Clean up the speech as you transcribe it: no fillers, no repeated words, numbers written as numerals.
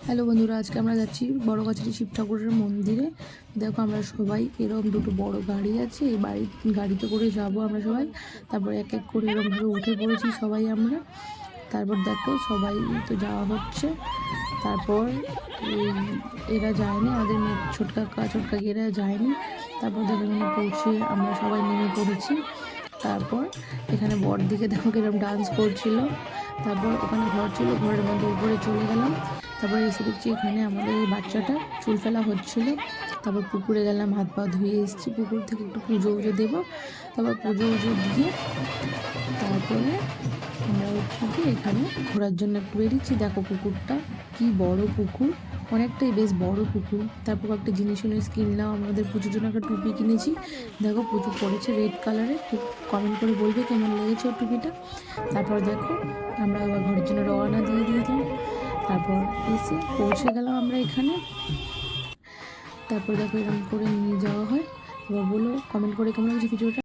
Hello বন্ধুরা, আজকে আমরা যাচ্ছি বড়গাছির শিব ঠাকুরের মন্দিরে। দেখো আমরা সবাই এরকম দুটো বড় গাড়ি আছে, এই গাড়িতে করে যাব আমরা সবাই। তারপর এক এক করে এরকমভাবে উঠে পড়েছি সবাই আমরা। তারপর দেখো সবাই তো যাওয়া হচ্ছে। তারপর এরা যায়নি, আমাদের মেয়ে ছোটকা এরা যায়নি। তারপর দেখো এখানে পৌঁছে আমরা সবাই নেমে পড়েছি। তারপর এখানে বর দিকে দেখো কিরকম ডান্স করছিল। তারপর ওখানে ঘর ছিল, ঘরের মধ্যে উপরে চলে গেলাম। তারপরে এসে দেখছি এখানে আমাদের এই বাচ্চাটা চুল ফেলা হচ্ছিলো। তারপর পুকুরে গেলাম, হাত পা ধুয়ে এসেছি। পুকুর থেকে একটু পুজো দেবো। তারপর পুজো দিয়ে তারপরে আমরা হচ্ছে কি এখানে ঘোরার জন্য একটু বেরিয়েছি। দেখো পুকুরটা কি বড় পুকুর, অনেকটাই বেশ বড় পুকুর। তারপর একটা জিনিস কিনলাম, আমাদের পুজোর জন্য একটা টুপি কিনেছি। দেখো পুজো পড়েছে রেড কালারের, কমেন্ট করে বলবে কেমন লেগেছে ওর টুপিটা। তারপর দেখো আমরা আবার ঘরের জন্য রওনা দিয়ে দিলাম। তারপর এসে পৌঁছে গেলাম আমরা এখানে। তারপর দেখো এরকম করে নিয়ে যাওয়া হয়। এবার বলো কমেন্ট করে কেমন লাগছে ভিডিওটা।